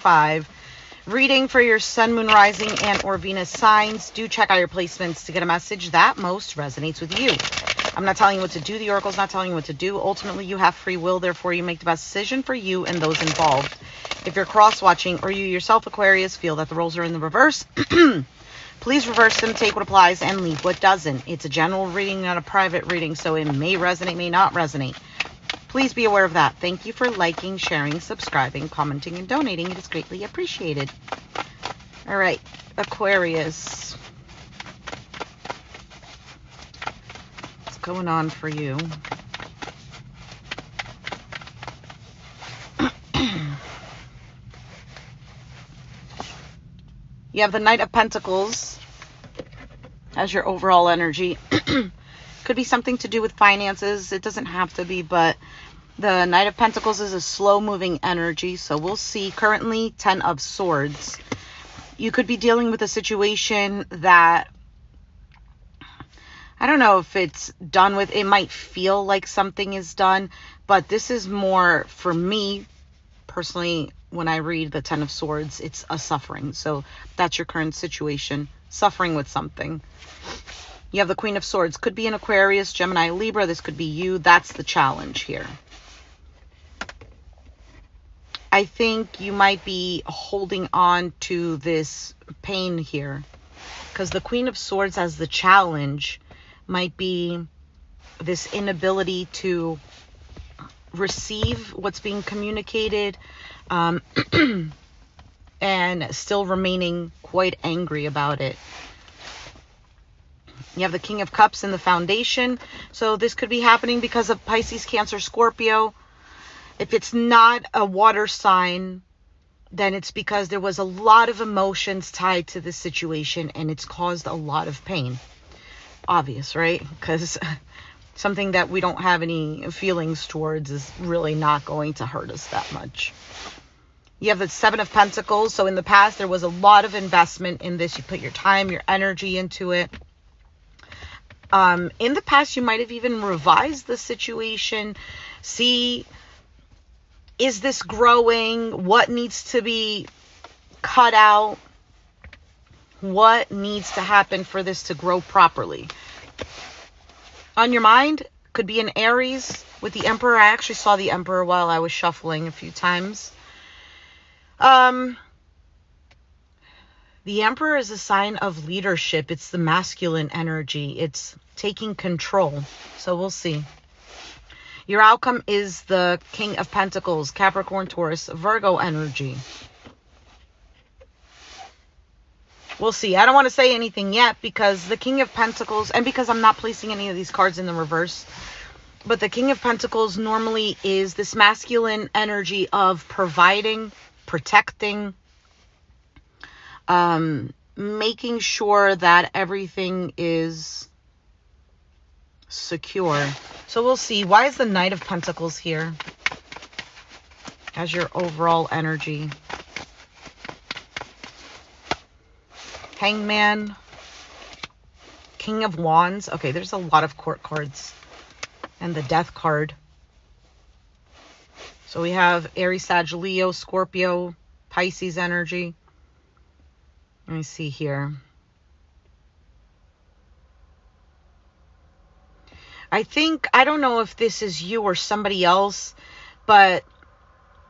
5. Reading for your sun, moon, rising, and or Venus signs. Do check out your placements to get a message that most resonates with you. I'm not telling you what to do. The oracle's not telling you what to do. Ultimately, you have free will. Therefore, you make the best decision for you and those involved. If you're cross-watching or you yourself, Aquarius, feel that the roles are in the reverse, please reverse them, take what applies, and leave what doesn't. It's a general reading, not a private reading, so it may resonate, may not resonate. Please be aware of that. Thank you for liking, sharing, subscribing, commenting, and donating. It is greatly appreciated. All right, Aquarius. What's going on for you? You have the Knight of Pentacles as your overall energy. Could be something to do with finances. It doesn't have to be, but the Knight of Pentacles is a slow-moving energy, so we'll see. Currently, 10 of Swords. You could be dealing with a situation that, I don't know if it's done with. It might feel like something is done, but this is more, for me, personally, when I read the 10 of Swords, it's a suffering. So that's your current situation, suffering with something. You have the Queen of Swords. Could be an Aquarius, Gemini, Libra. This could be you. That's the challenge here. I think you might be holding on to this pain here, because the Queen of Swords as the challenge might be this inability to receive what's being communicated, and still remaining quite angry about it. You have the King of Cups in the foundation. So this could be happening because of Pisces, Cancer, Scorpio. If it's not a water sign, then it's because there was a lot of emotions tied to this situation and it's caused a lot of pain. Obvious, right? Because something that we don't have any feelings towards is really not going to hurt us that much. You have the 7 of Pentacles. So in the past, there was a lot of investment in this. You put your time, your energy into it. In the past, you might have even revised the situation. See, is this growing? What needs to be cut out? What needs to happen for this to grow properly? On your mind, could be an Aries with the Emperor. I actually saw the Emperor while I was shuffling a few times. The Emperor is a sign of leadership. It's the masculine energy. It's taking control. So we'll see. Your outcome is the King of Pentacles, Capricorn, Taurus, Virgo energy. We'll see. I don't want to say anything yet because the King of Pentacles, and because I'm not placing any of these cards in the reverse, but the King of Pentacles normally is this masculine energy of providing, protecting, making sure that everything is secure. So we'll see. Why is the Knight of Pentacles here as your overall energy? Hangman, King of Wands. Okay, there's a lot of court cards. And the Death card. So we have Aries, Sag, Leo, Scorpio, Pisces energy. Let me see here. I don't know if this is you or somebody else, but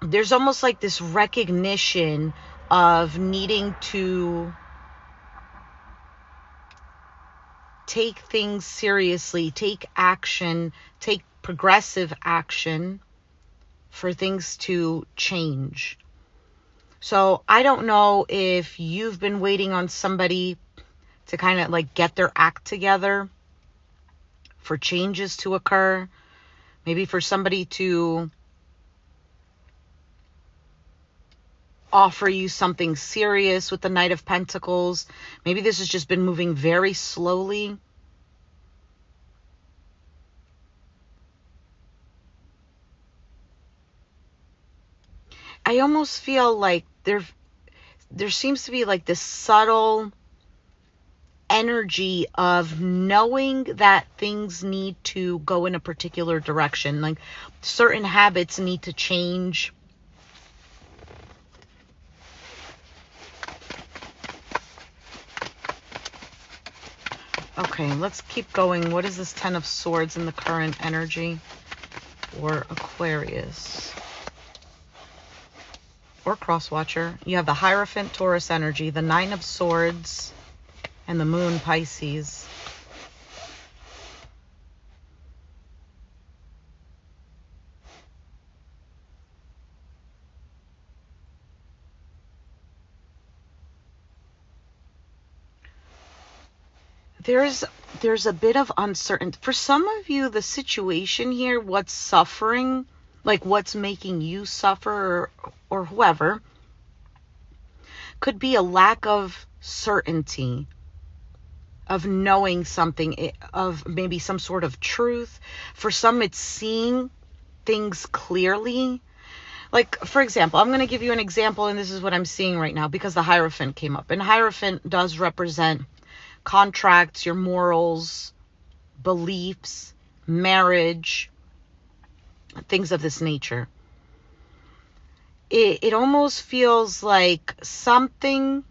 there's almost like this recognition of needing to take things seriously, take action, take progressive action for things to change. So I don't know if you've been waiting on somebody to kind of like get their act together for changes to occur. Maybe for somebody to offer you something serious with the Knight of Pentacles. Maybe this has just been moving very slowly. I almost feel like there seems to be like this subtle energy of knowing that things need to go in a particular direction. Like certain habits need to change. Okay, let's keep going. What is this Ten of Swords in the current energy for Aquarius? Or Crosswatcher. You have the Hierophant, Taurus energy, the Nine of Swords, and the Moon, Pisces. There's a bit of uncertainty. For some of you, the situation here, what's suffering, like what's making you suffer or whoever, could be a lack of certainty, of knowing something, of maybe some sort of truth. For some, it's seeing things clearly. Like, for example, I'm going to give you an example, and this is what I'm seeing right now because the Hierophant came up. And Hierophant does represent contracts, your morals, beliefs, marriage, things of this nature. It almost feels like something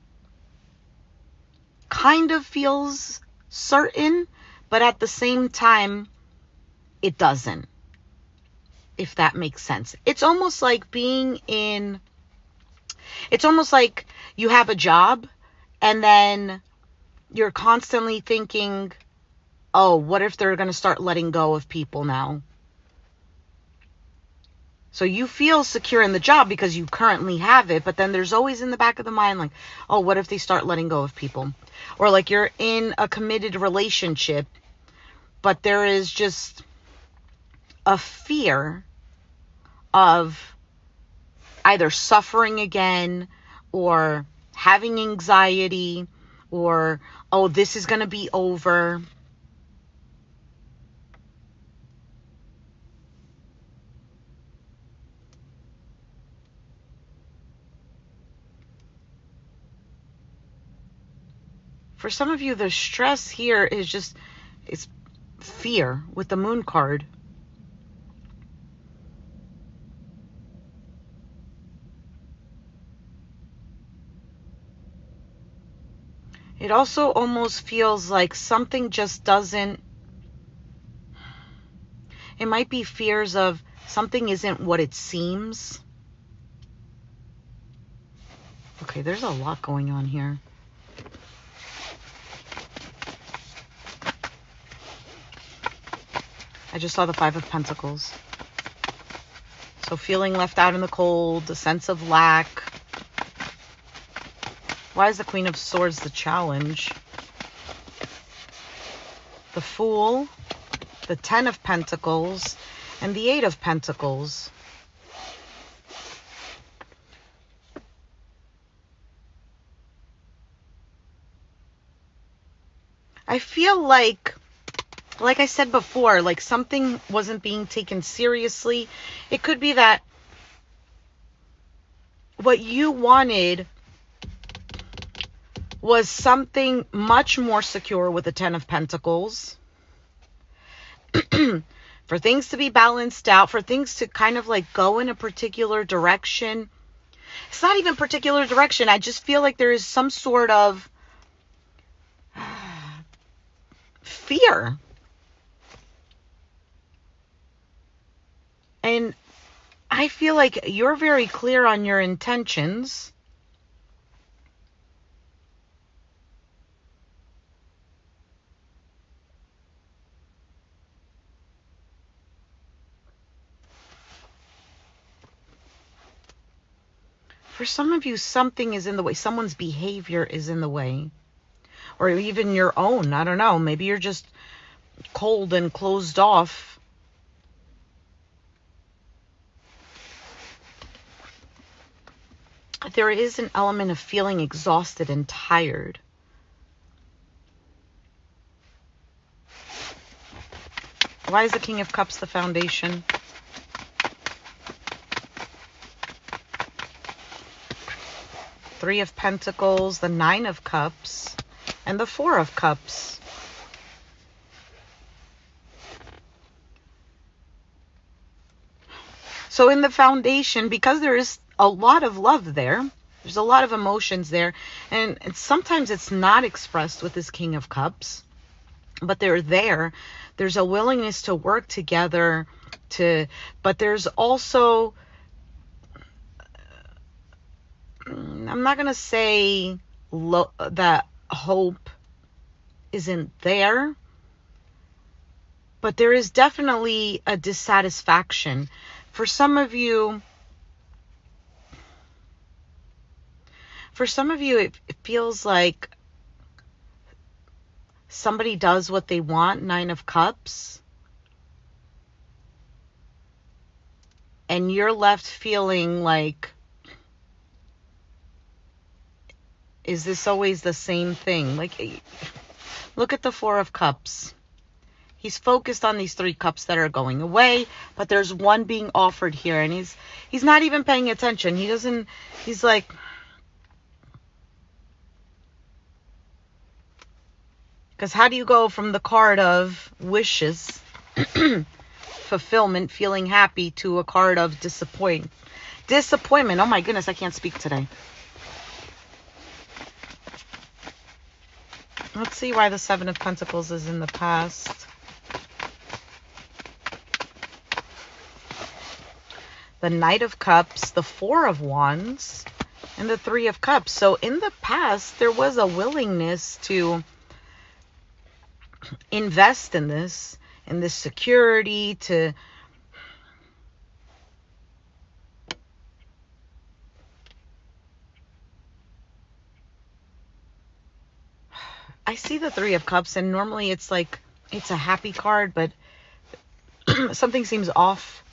kind of feels certain, but at the same time, it doesn't. If that makes sense. It's almost like it's almost like you have a job and then you're constantly thinking, oh, what if they're going to start letting go of people now? So you feel secure in the job because you currently have it, but then there's always in the back of the mind like, oh, what if they start letting go of people? Or like you're in a committed relationship, but there is just a fear of either suffering again or having anxiety or, oh, this is going to be over. For some of you, the stress here is just, it's fear with the Moon card. It also almost feels like something just doesn't, it might be fears of something isn't what it seems. Okay, there's a lot going on here. I just saw the Five of Pentacles. So feeling left out in the cold, a sense of lack. Why is the Queen of Swords the challenge? The Fool, the Ten of Pentacles, and the Eight of Pentacles. I feel like I said before, like something wasn't being taken seriously. It could be that what you wanted was something much more secure with the Ten of Pentacles. For things to be balanced out, for things to kind of like go in a particular direction. It's not even particular direction. I just feel like there is some sort of fear. And I feel like you're very clear on your intentions. For some of you, something is in the way. Someone's behavior is in the way. Or even your own. I don't know. Maybe you're just cold and closed off. There is an element of feeling exhausted and tired. Why is the King of Cups the foundation? Three of Pentacles, the Nine of Cups, and the Four of Cups. So in the foundation, because there is a lot of love there, there's a lot of emotions there, and sometimes it's not expressed with this King of Cups. but they're there. There's a willingness to work together, but there's also, I'm not going to say that hope isn't there, but there is definitely a dissatisfaction. For some of you, it feels like somebody does what they want, 9 of Cups, and you're left feeling like, is this always the same thing? Like, look at the 4 of Cups. He's focused on these 3 cups that are going away, but there's one being offered here, and he's not even paying attention. He's like, because how do you go from the card of wishes, fulfillment, feeling happy, to a card of disappointment? Oh my goodness, I can't speak today. Let's see why the 7 of Pentacles is in the past. The Knight of Cups, the 4 of Wands, and the 3 of Cups. So in the past, there was a willingness to invest in this security, I see the 3 of Cups, and normally it's like, it's a happy card, but something seems off.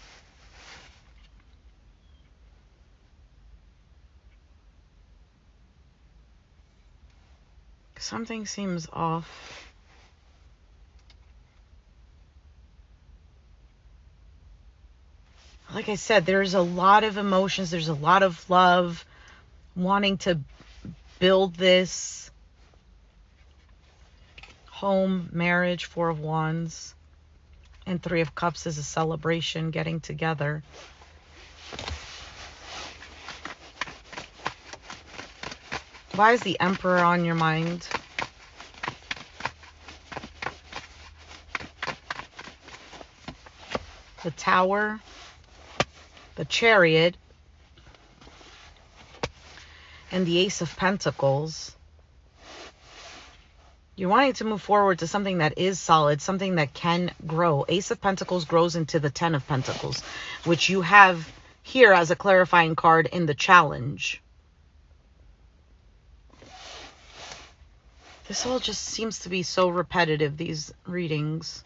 Something seems off. Like I said, there's a lot of emotions. There's a lot of love, wanting to build this home, marriage, 4 of Wands, and 3 of Cups is a celebration, getting together. Why is the Emperor on your mind? The Tower, the Chariot, and the Ace of Pentacles. You're wanting to move forward to something that is solid, something that can grow. Ace of Pentacles grows into the 10 of Pentacles, which you have here as a clarifying card in the challenge. This all just seems to be so repetitive, these readings.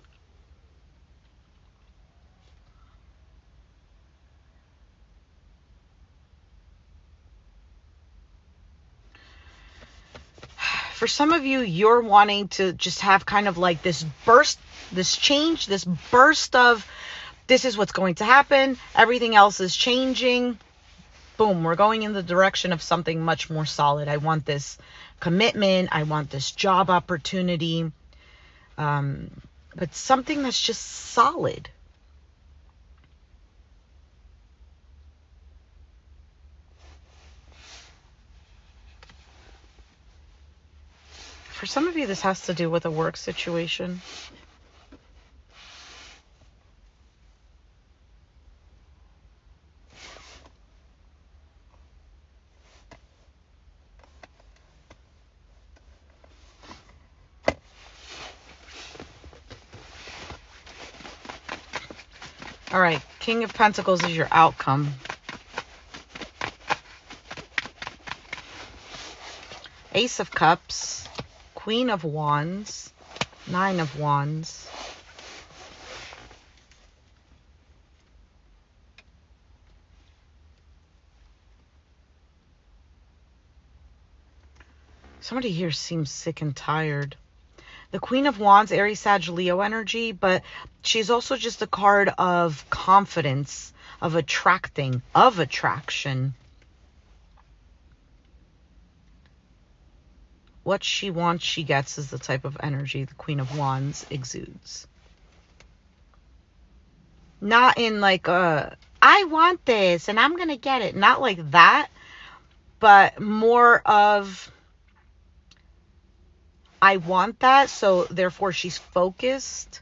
For some of you, you're wanting to just have kind of like this burst, this change, this burst of, this is what's going to happen. Everything else is changing. Boom, we're going in the direction of something much more solid. I want this commitment. I want this job opportunity. But something that's just solid. For some of you, this has to do with a work situation. All right, King of Pentacles is your outcome. Ace of Cups, Queen of Wands, 9 of Wands. Somebody here seems sick and tired. The Queen of Wands, Aries, Sag, Leo energy, but she's also just a card of confidence, of attraction. What she wants, she gets is the type of energy the Queen of Wands exudes. Not in like, I want this and I'm going to get it. Not like that, but more of, I want that. So therefore she's focused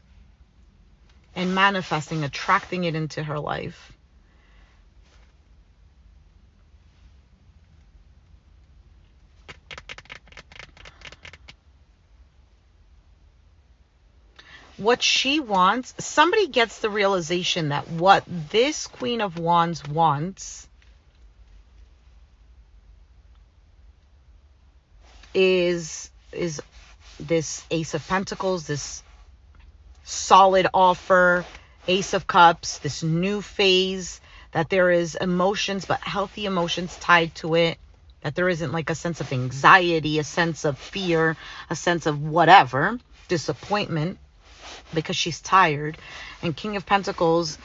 and manifesting, attracting it into her life. What she wants, somebody gets the realization that what this Queen of Wands wants is this Ace of Pentacles, this solid offer, Ace of Cups, this new phase, that there is emotions, but healthy emotions tied to it, that there isn't like a sense of anxiety, a sense of fear, a sense of whatever, disappointment, because she's tired. And King of Pentacles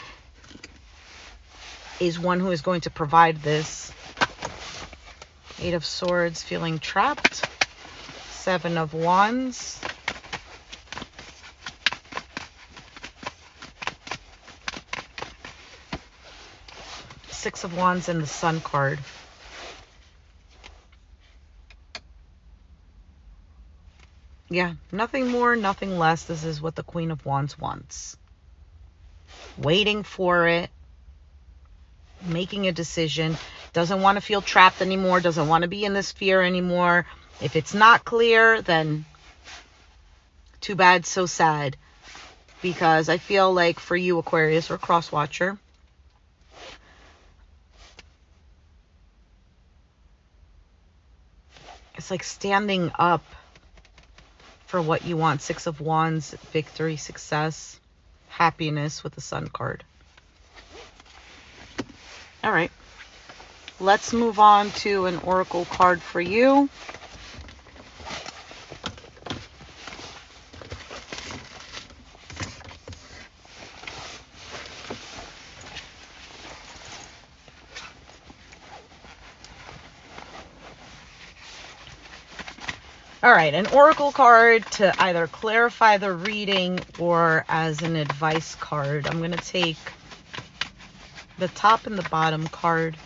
is one who is going to provide this. Eight of Swords, feeling trapped. Seven of Wands. Six of Wands and the Sun card. Yeah, nothing more, nothing less. This is what the Queen of Wands wants. Waiting for it. Making a decision. Doesn't want to feel trapped anymore. Doesn't want to be in this fear anymore. If it's not clear, then too bad, so sad. Because I feel like for you, Aquarius or Cross Watcher, it's like standing up for what you want. Six of Wands, victory, success, happiness with the Sun card. All right. Let's move on to an oracle card for you. All right, an oracle card to either clarify the reading or as an advice card. I'm going to take the top and the bottom card.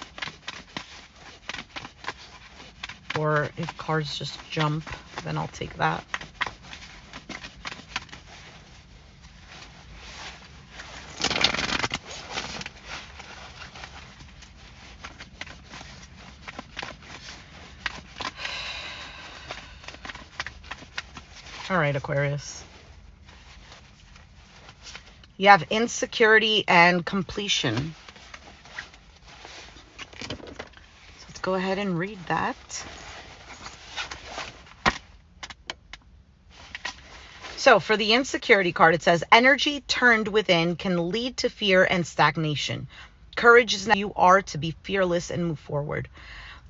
Or if cards just jump, then I'll take that. All right, Aquarius. You have insecurity and completion. So let's go ahead and read that. So for the insecurity card, it says, energy turned within can lead to fear and stagnation. Courage is now you are to be fearless and move forward.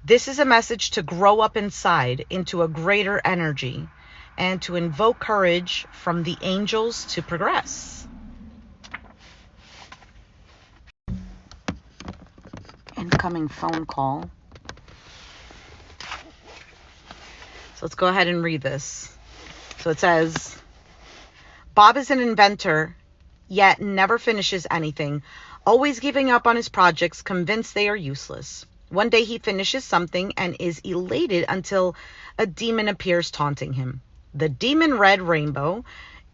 This is a message to grow up inside into a greater energy and to invoke courage from the angels to progress. Incoming phone call. So let's go ahead and read this. So it says, Bob is an inventor, yet never finishes anything, always giving up on his projects, convinced they are useless. One day he finishes something and is elated until a demon appears taunting him. The demon red rainbow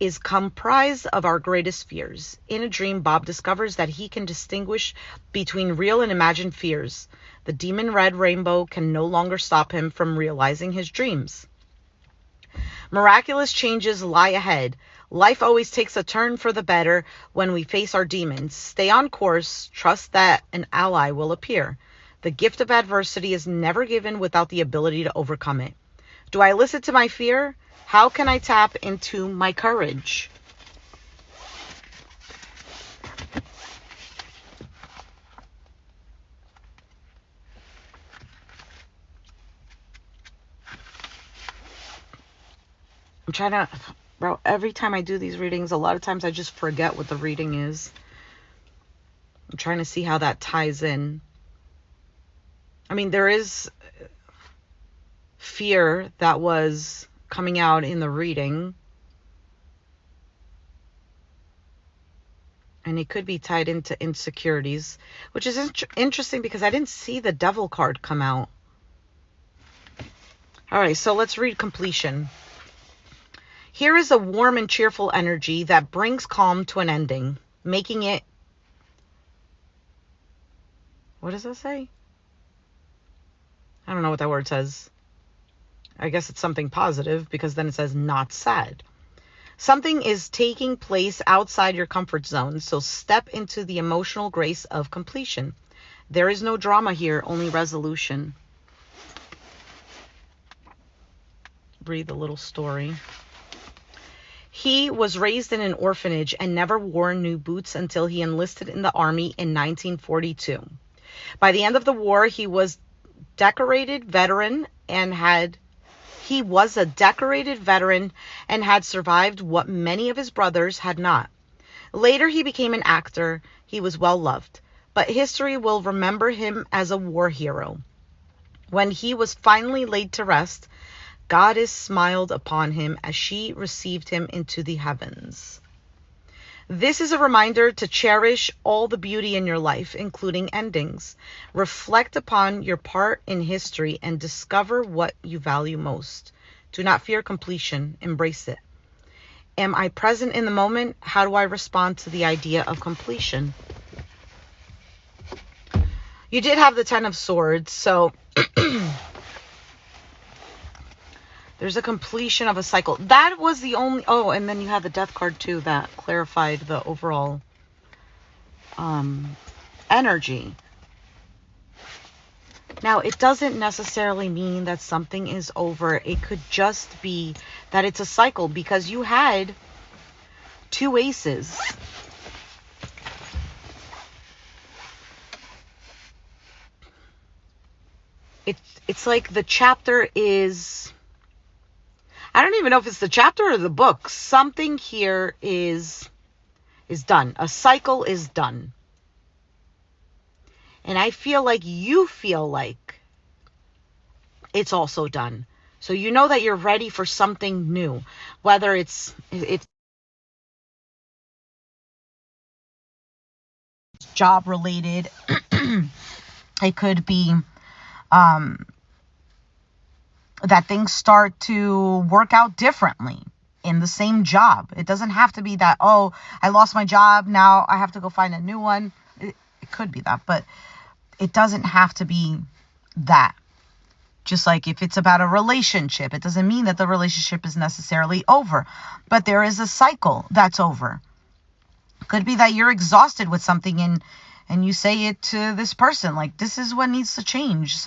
is comprised of our greatest fears. In a dream, Bob discovers that he can distinguish between real and imagined fears. The demon red rainbow can no longer stop him from realizing his dreams. Miraculous changes lie ahead. Life always takes a turn for the better when we face our demons. Stay on course. Trust that an ally will appear. The gift of adversity is never given without the ability to overcome it. Do I listen to my fear? How can I tap into my courage? I'm trying to, bro, every time I do these readings, a lot of times I just forget what the reading is. I'm trying to see how that ties in. I mean, there is fear that was coming out in the reading. And it could be tied into insecurities, which is interesting because I didn't see the Devil card come out. All right, so let's read completion. Here is a warm and cheerful energy that brings calm to an ending, making it, what does that say? I don't know what that word says. I guess it's something positive, because then it says not sad. Something is taking place outside your comfort zone, so step into the emotional grace of completion. There is no drama here, only resolution. Read the little story. He was raised in an orphanage and never wore new boots until he enlisted in the army in 1942. By the end of the war, he was a decorated veteran and had survived what many of his brothers had not. Later, he became an actor. He was well loved, but history will remember him as a war hero. When he was finally laid to rest, Goddess smiled upon him as she received him into the heavens. This is a reminder to cherish all the beauty in your life, including endings. Reflect upon your part in history and discover what you value most. Do not fear completion. Embrace it. Am I present in the moment? How do I respond to the idea of completion? You did have the Ten of Swords, so there's a completion of a cycle. That was the only... Oh, and then you had the Death card too that clarified the overall energy. Now, it doesn't necessarily mean that something is over. It could just be that it's a cycle, because you had 2 aces. It's like the chapter is... I don't even know if it's the chapter or the book. Something here is done. A cycle is done. And I feel like you feel like it's also done. So you know that you're ready for something new. Whether it's job related. It could be that things start to work out differently in the same job. It doesn't have to be that, oh, I lost my job, now I have to go find a new one. It could be that, but it doesn't have to be that. Just like if it's about a relationship, it doesn't mean that the relationship is necessarily over, but there is a cycle that's over. It could be that you're exhausted with something and you say it to this person, like, this is what needs to change.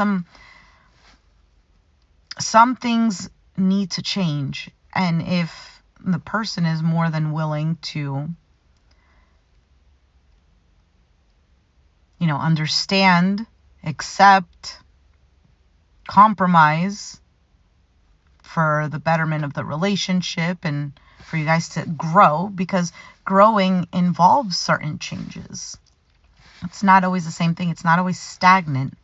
Some things need to change. And if the person is more than willing to, understand, accept, compromise for the betterment of the relationship and for you guys to grow, because growing involves certain changes. It's not always the same thing. It's not always stagnant.